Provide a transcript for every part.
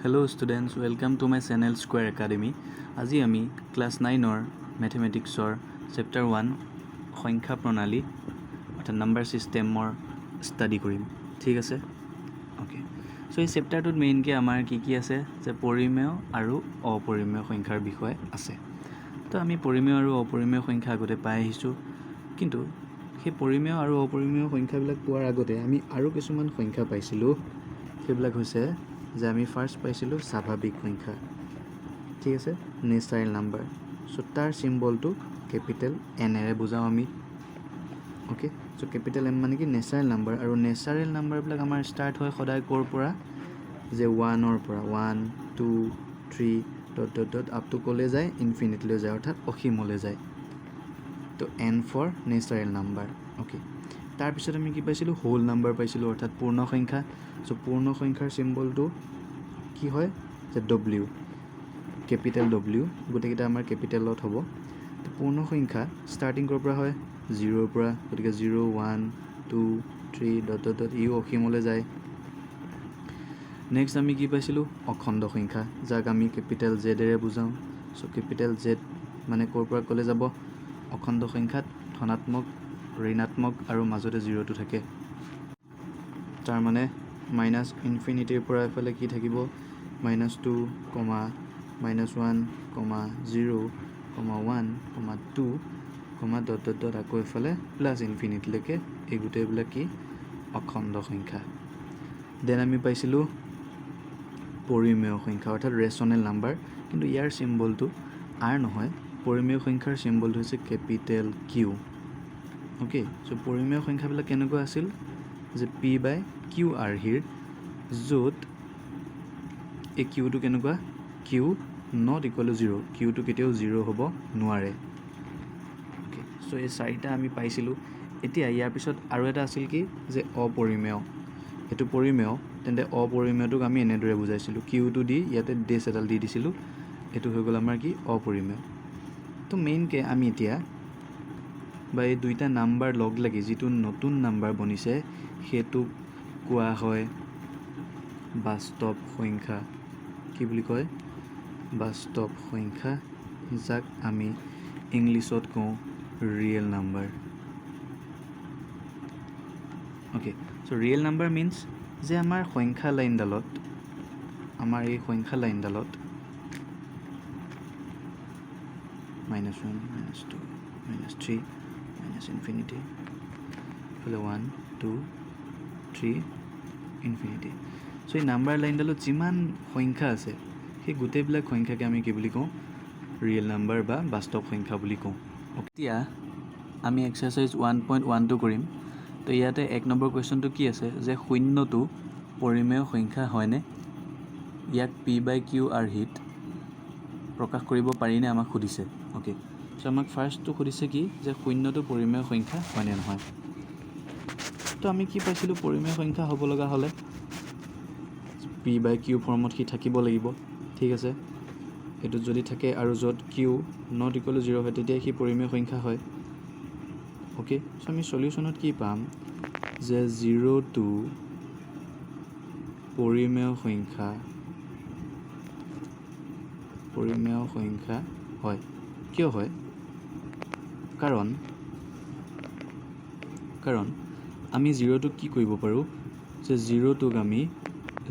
Hello students, welcome to my channel Square Academy. আজি আমি class 9 ম্যাথমেটিক্সৰ chapter 1 সংখ্যা প্ৰণালী অৰ্থাৎ নাম্বাৰ সিস্টেমৰ ষ্টাডি কৰিম। ঠিক আছে? ওকে। সো এই চেপ্টাৰটোত মেইনকে আমাৰ কি আছে যে পৰিমেয় আৰু অপৰিমেয় সংখ্যাৰ বিষয় আছে। তো আমি পৰিমেয় আৰু অপৰিমেয় সংখ্যা আগতে পাই আহিছো, কিন্তু সেই পৰিমেয় আৰু অপৰিমেয় সংখ্যাবিলাক পোৱাৰ আগতে আমি আৰু কিছুমান সংখ্যা পাইছিলো। সেইবিলাক হৈছে যে আমি ফাৰ্স্ট পাইছিলো স্বাভাৱিক সংখ্যা। ঠিক আছে, নেচাৰেল নাম্বাৰ। সো তাৰ সিম্বলটো ক্যাপিটেল এন এৰে বুজাও আমি। ওকে, সো ক্যাপিটেল এন মানে কি নেচাৰেল নাম্বাৰ, আৰু নেচাৰেল নাম্বাৰবিলাক আমাৰ ষ্টাৰ্ট হয় সদায় ক'ৰ পৰা যে 1 ৰ পৰা 1 2 3 dot dot dot up to কলে যায় ইনফিনিটলৈ যায়, অৰ্থাৎ অসীমলৈ যায়। তো N for natural number. Okay, তাৰপিছত আমি কি পাইছিলো হোল নাম্বাৰ পাইছিলো, অৰ্থাৎ পূৰ্ণ সংখ্যা। সো পূৰ্ণ সংখ্যাৰ সিম্বলটো কি হয় যে ডব্লিউ, ক্যাপিটেল ডব্লিউ, গোটেইকেইটা আমাৰ ক্যাপিটেলত হ'ব। তো পূৰ্ণ সংখ্যা ষ্টাৰ্টিং ক'ৰ পৰা হয় 0 ৰ পৰা, গতিকে 0 1 2 3 ডট ডট ডট ইউ অসীমলৈ যায়। নেক্সট আমি কি পাইছিলো অখণ্ড সংখ্যা, যাক আমি ক্যাপিটেল জেড এৰে বুজাওঁ। সো ক্যাপিটেল জেড মানে ক'ৰ পৰা ক'লে যাব অখণ্ড সংখ্যাত ধনাত্মক, ঋণাত্মক আৰু মাজতে 0টো থাকে। তাৰ মানে মাইনাছ ইনফিনিটিৰ পৰা এফালে কি থাকিব -2, -1, -0, -1, -2, ডট ডট ডট আকৌ এফালে প্লাছ ইনফিনিটিলৈকে, এই গোটেইবিলাক কি অখণ্ড সংখ্যা। দেন আমি পাইছিলোঁ পৰিমেয় সংখ্যা, অৰ্থাৎ ৰেচনেল নাম্বাৰ, কিন্তু ইয়াৰ চিম্বলটো আৰ নহয়। পৰিমেয় সংখ্যাৰ চিম্বলটো হৈছে কেপিটেল কিউ। ওকে, সো পৰিমেয় সংখ্যাবিলাক কেনেকুৱা আছিল যে P/Q আৰ্হিৰ, য'ত এই কিউটো কেনেকুৱা কিউ নট ইকুৱেল টু 0, কিউটো কেতিয়াও 0 হ'ব নোৱাৰে। ওকে, সো এই চাৰিটা আমি পাইছিলোঁ। এতিয়া ইয়াৰ পিছত আৰু এটা আছিল কি যে অপৰিমেয়। এইটো পৰিমেয়, তেন্তে অপৰিমেয়টোক আমি এনেদৰে বুজাইছিলোঁ, কিউটো দি ইয়াতে ডেছ এডাল দি দিছিলোঁ, এইটো হৈ গ'ল আমাৰ কি অপৰিমেয়। তো মেইনকৈ আমি এতিয়া বা এই দুইটা নাম্বাৰ লগ লাগি যিটো নতুন নাম্বাৰ বনিছে সেইটোক কোৱা হয় বাস্তৱ সংখ্যা। কি বুলি কয় বাস্তৱ সংখ্যা, যাক আমি ইংলিছত কওঁ real number. Okay, so real number means যে আমাৰ সংখ্যা লাইনডালত, আমাৰ এই সংখ্যা লাইনডালত -1 -2 -3 ইনফিনিটি, এইফালে 1 2 3 ইনফিনিটি। সো এই নাম্বাৰ লাইনডালত যিমান সংখ্যা আছে সেই গোটেইবিলাক সংখ্যাকে আমি কি বুলি কওঁ ৰিয়েল নাম্বাৰ বা বাস্তৱ সংখ্যা বুলি কওঁ। এতিয়া আমি এক্সাৰচাইজ 1.12 কৰিম। তো ইয়াতে 1 নম্বৰ কুৱেশ্যনটো কি আছে যে শূন্যটো পৰিমেয় সংখ্যা হয়নে, ইয়াক P/Q আৰ্হিত প্ৰকাশ কৰিব পাৰিনে আমাক সুধিছে। ওকে, সো আমাক ফাৰ্ষ্টটো সুধিছে কি যে শূন্যটো পৰিমেয় সংখ্যা হয়নে নহয়। তো আমি কি পাইছিলোঁ পৰিমেয় সংখ্যা হ'ব লগা হ'লে P/Q ফৰ্মত সি থাকিব লাগিব। ঠিক আছে, এইটোত যদি থাকে আৰু য'ত কিউ নট ইকুৱেল টু 0 হয় তেতিয়া সি পৰিমেয় সংখ্যা হয়। ওকে, সো আমি সলিউশ্যনত কি পাম যে 0টো পৰিমেয় সংখ্যা হয়। কিয় হয়, কাৰণ আমি 0টোক কি কৰিব পাৰোঁ যে 0টোক আমি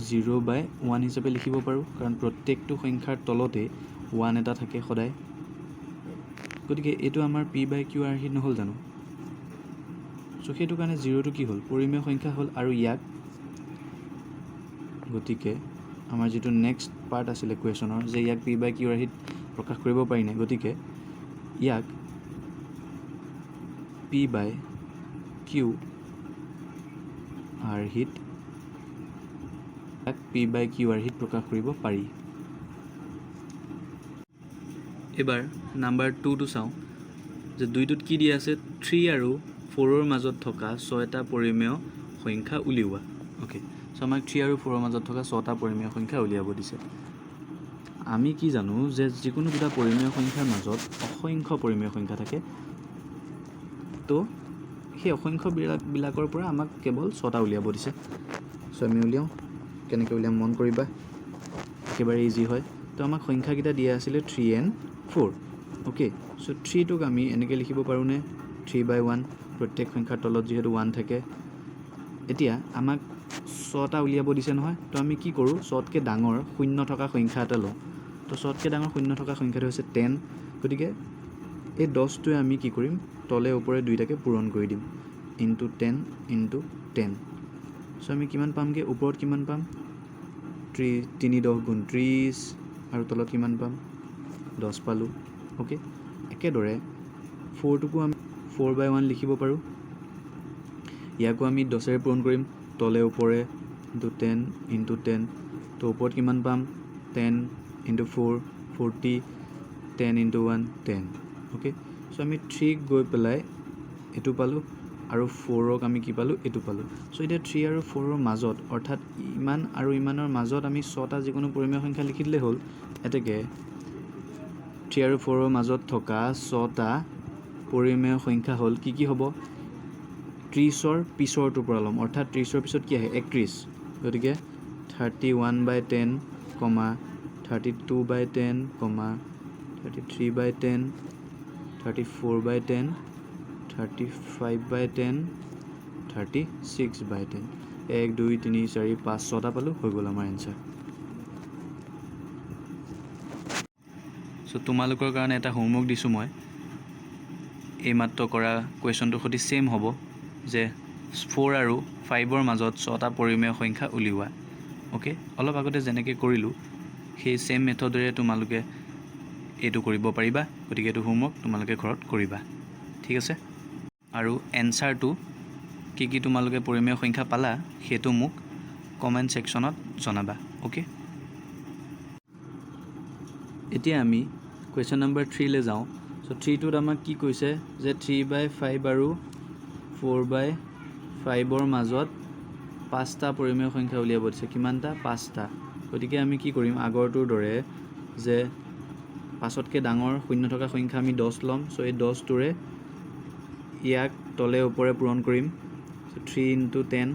0/1 হিচাপে লিখিব পাৰোঁ, কাৰণ প্ৰত্যেকটো সংখ্যাৰ তলতে 1 এটা থাকে সদায়। গতিকে এইটো আমাৰ P/Q আৰ্হিত নহ'ল জানো। সো সেইটো কাৰণে 0টো কি হ'ল পৰিমেয় সংখ্যা হ'ল। আৰু ইয়াক গতিকে আমাৰ যিটো নেক্সট পাৰ্ট আছিলে কুৱেশ্যনৰ যে ইয়াক P/Q আৰ্হিত প্ৰকাশ কৰিব পাৰিনে, গতিকে ইয়াক P/Q আৰ্হিত প্ৰকাশ কৰিব পাৰি। এবাৰ নাম্বাৰ 2টো চাওঁ যে 2টোত কি দিয়া আছে 3 আৰু 4ৰ মাজত থকা 6টা পৰিমেয় সংখ্যা উলিওৱা। ওকে, সো আমাক 3 আৰু 4ৰ মাজত থকা 6টা পৰিমেয় সংখ্যা উলিয়াব দিছে। আমি কি জানো যে যিকোনো দুটা পৰিমেয় সংখ্যাৰ মাজত অসংখ্য পৰিমেয় সংখ্যা থাকে। তো সেই অসংখ্যবিলাকৰ পৰা আমাক কেৱল 6টা উলিয়াব দিছে। সো আমি উলিয়াওঁ, কেনেকৈ উলিয়াম মন কৰিবা। একেবাৰে ইজি হয় তো আমাক সংখ্যাকেইটা দিয়া আছিলে 3 and 4 অ'কে চ' 3টোক আমি এনেকৈ লিখিব পাৰোঁনে 3/1 প্ৰত্যেক সংখ্যাৰ তলত যিহেতু 1 থাকে এতিয়া আমাক 6টা উলিয়াব দিছে নহয় তো আমি কি কৰোঁ 6তকৈ ডাঙৰ শূন্য থকা সংখ্যা এটা লওঁ তো 6তকৈ ডাঙৰ শূন্য থকা সংখ্যাটো হৈছে 10 গতিকে এই 10টোৱে আমি কি কৰিম তলে ওপৰে দুইটাকে পূৰণ কৰি দিম ইনটু 10 ইনটু 10 চ' আমি কিমান পামগৈ ওপৰত কিমান পাম 3 10 গুণ 30 আৰু তলত কিমান পাম 10 পালোঁ অ'কে একেদৰে 4টোকো আমি 4/1 লিখিব পাৰোঁ ইয়াকো আমি 10ৰে পূৰণ কৰিম তলে ওপৰে ইনটু 10 ইনটু 10 তো ওপৰত কিমান পাম 10 ইনটু 4 40 10 ইনটু 1 10 অ'কে চ' আমি 3 গৈ পেলাই এইটো পালোঁ আৰু 4ক আমি কি পালোঁ এইটো পালোঁ চ' এতিয়া 3 আৰু 4ৰ মাজত অৰ্থাৎ ইমান আৰু ইমানৰ মাজত আমি 6টা যিকোনো পৰিমেয় সংখ্যা লিখি দিলেই হ'ল এতেকে 3 আৰু 4ৰ মাজত থকা 6টা পৰিমেয় সংখ্যা হ'ল কি হ'ব 30ৰ পিছৰটোৰ পৰা ল'ম অৰ্থাৎ 30ৰ পিছত কি আহে 31 গতিকে 31/10 32/10 33/10 34/10 35/10 36/10 1 2 3 4 5 6টা পালোঁ হৈ গ'ল আমাৰ এনচাৰ চ' তোমালোকৰ কাৰণে এটা হোমৱৰ্ক দিছোঁ মই এইমাত্ৰ কৰা কুৱেশ্যনটোৰ সৈতে ছেইম হ'ব যে 4 আৰু 5ৰ মাজত 6টা পৰিমেয় সংখ্যা উলিওৱা অ'কে অলপ আগতে যেনেকৈ কৰিলোঁ সেই ছেইম মেথডেৰে তোমালোকে এইটো কৰিব পাৰিবা গতিকে এইটো হোমৱৰ্ক তোমালোকে ঘৰত কৰিবা ঠিক আছে আৰু এনচাৰটো কি তোমালোকে পৰিমেয় সংখ্যা পালা সেইটো মোক কমেণ্ট ছেকশ্যনত জনাবা অ'কে এতিয়া আমি কুৱেশ্যন নম্বৰ 3লৈ যাওঁ চ' 3টোত আমাক কি কৈছে যে 3/5 আৰু 4/5ৰ মাজত 5টা পৰিমেয় সংখ্যা উলিয়াব দিছে কিমানটা 5টা গতিকে আমি কি কৰিম আগৰটোৰ দৰে যে 5তকৈ ডাঙৰ শূন্য থকা সংখ্যা আমি 10 ল'ম চ' এই 10টোৰে ইয়াক তলে ওপৰে পূৰণ কৰিম চ' 3 ইনটু 10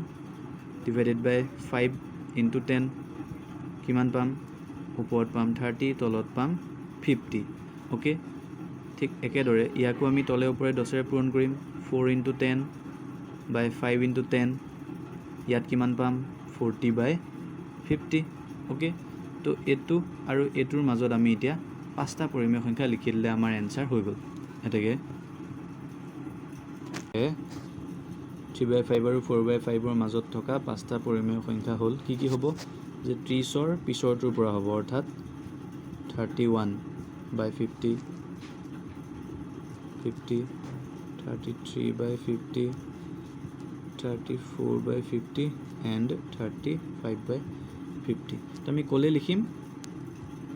ডিভাইডেড বাই 5 ইনটু 10 কিমান পাম ওপৰত পাম 30 তলত পাম 50 অ'কে ঠিক একেদৰে ইয়াকো আমি তলে ওপৰে 10ৰে পূৰণ কৰিম 4 ইনটু 10 বাই 5 ইনটু 10 ইয়াত কিমান পাম 40/50 অ'কে তো এইটো আৰু এইটোৰ মাজত আমি এতিয়া 5টা পৰিমেয় সংখ্যা লিখি দিলে আমাৰ এনচাৰ হৈ গ'ল এতেকে 3/5 আৰু 4/5ৰ মাজত থকা 5টা পৰিমেয় সংখ্যা হ'ল কি হ'ব যে 30ৰ পিছৰটোৰ পৰা হ'ব অৰ্থাৎ 31/50 50 33/50 34/50 and 35/50 তো আমি ক'লে লিখিম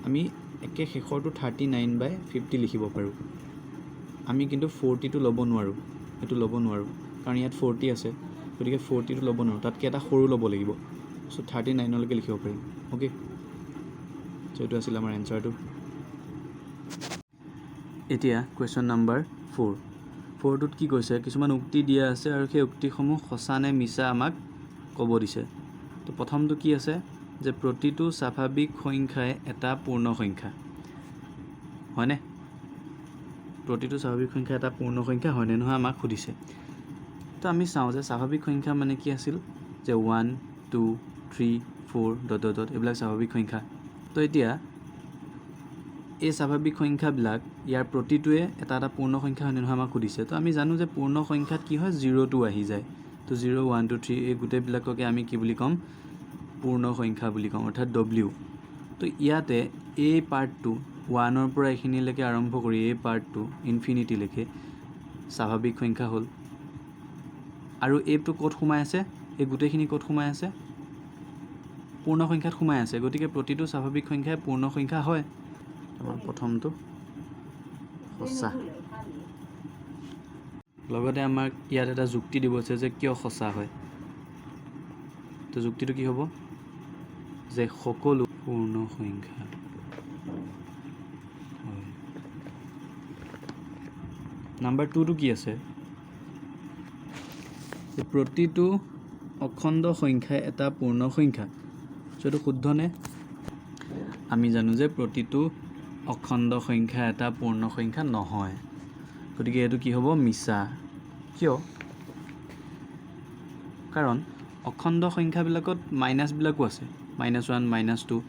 আমি একে শেষৰটো 39/50 লিখিব পাৰোঁ আমি কিন্তু 40টো ল'ব নোৱাৰোঁ এইটো ল'ব নোৱাৰোঁ কাৰণ ইয়াত 40 আছে গতিকে 40টো ল'ব নোৱাৰোঁ তাতকৈ এটা সৰু ল'ব লাগিব চ' 39লৈকে লিখিব পাৰিম অ'কে চ' এইটো আছিল আমাৰ এনচাৰটো এতিয়া কুৱেশ্যন নম্বৰ 4টোত কি কৈছে কিছুমান উক্তি দিয়া আছে আৰু সেই উক্তিসমূহ সঁচা নে মিছা আমাক ক'ব দিছে তো প্ৰথমটো কি আছে যে প্ৰতিটো স্বাভাৱিক সংখ্যাই এটা পূৰ্ণ সংখ্যা হয়নে প্ৰতিটো স্বাভাৱিক সংখ্যা এটা পূৰ্ণ সংখ্যা হয়নে নহয় আমাক সুধিছে তো আমি চাওঁ যে স্বাভাৱিক সংখ্যা মানে কি আছিল যে 1 2 3 4 ... এইবিলাক স্বাভাৱিক সংখ্যা তো এতিয়া এই স্বাভাৱিক সংখ্যাবিলাক ইয়াৰ প্ৰতিটোৱে এটা পূৰ্ণ সংখ্যা হয়নে নহয় আমাক সুধিছে তো আমি জানো যে পূৰ্ণ সংখ্যাত কি হয় 0টো আহি যায় তো 0 1 2 3 এই গোটেইবিলাককে আমি কি বুলি ক'ম পূৰ্ণ সংখ্যা বুলি ক'ম অৰ্থাৎ W তো ইয়াতে এই পাৰ্টটো 1ৰ পৰা এইখিনিলৈকে আৰম্ভ কৰি এই পাৰ্টটো ইনফিনিটিলৈকে স্বাভাৱিক সংখ্যা হ'ল আৰু এইটো ক'ত সোমাই আছে এই গোটেইখিনি ক'ত সোমাই আছে পূৰ্ণ সংখ্যাত সোমাই আছে গতিকে প্ৰতিটো স্বাভাৱিক সংখ্যাই পূৰ্ণ সংখ্যা হয় আমাৰ প্ৰথমটো সঁচা লগতে আমাক ইয়াত এটা যুক্তি দিব আছে যে কিয় সঁচা হয় তো যুক্তিটো কি হ'ব যে সকলো পূৰ্ণ সংখ্যা হয় নাম্বাৰ 2টো কি আছে যে প্ৰতিটো অখণ্ড সংখ্যাই এটা পূৰ্ণ সংখ্যা এইটো শুদ্ধ নে আমি জানো যে প্ৰতিটো অখণ্ড সংখ্যা এটা পূৰ্ণ সংখ্যা নহয় গতিকে এইটো কি হ'ব মিছা কিয় কাৰণ অখণ্ড সংখ্যাবিলাকত মাইনাছবিলাকো আছে -1 -2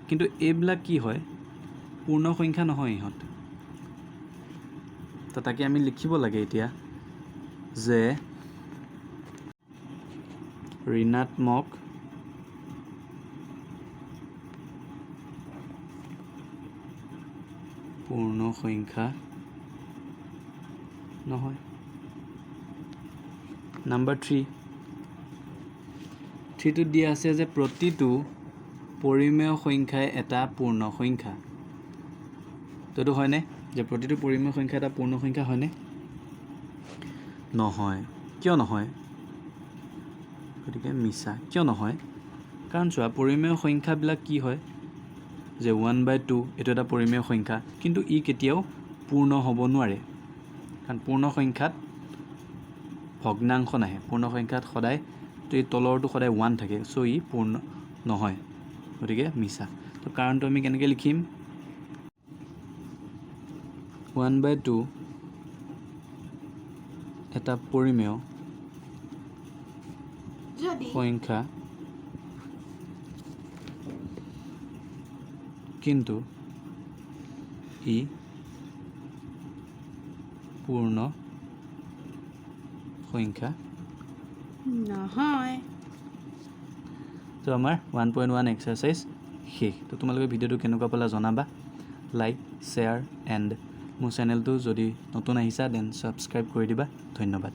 কিন্তু এইবিলাক কি হয় পূৰ্ণ সংখ্যা নহয় ইহঁত তো তাকে আমি লিখিব লাগে এতিয়া যে ঋণাত্মক পূৰ্ণ সংখ্যা নহয় নাম্বাৰ 3 টোত দিয়া আছে যে প্ৰতিটো পৰিমেয় সংখ্যাই এটা পূৰ্ণ সংখ্যা তো এইটো হয়নে যে প্ৰতিটো পৰিমেয় সংখ্যা এটা পূৰ্ণ সংখ্যা হয়নে নহয় কিয় নহয় গতিকে মিছা কিয় নহয় কাৰণ চোৱা পৰিমেয় সংখ্যাবিলাক কি হয় যে 1/2 এইটো এটা পৰিমেয় সংখ্যা কিন্তু ই কেতিয়াও পূৰ্ণ হ'ব নোৱাৰে কাৰণ পূৰ্ণ সংখ্যাত ভগ্নাংশ নাহে পূৰ্ণ সংখ্যাত সদায় তো এই তলৰটো সদায় 1 থাকে সো ই পূৰ্ণ নহয় গতিকে মিছা তো কাৰণটো আমি কেনেকৈ লিখিম 1/2 এটা পৰিমেয় সংখ্যা কিন্তু ই পূৰ্ণ সংখ্যা নহয় তো আমাৰ 1.1 এক্সাৰচাইজ শেষ তো তোমালোকে ভিডিঅ'টো কেনেকুৱা পালা জনাবা লাইক শ্বেয়াৰ এণ্ড মোৰ চেনেলটো যদি নতুন আহিছা দেন ছাবস্ক্ৰাইব কৰি দিবা ধন্যবাদ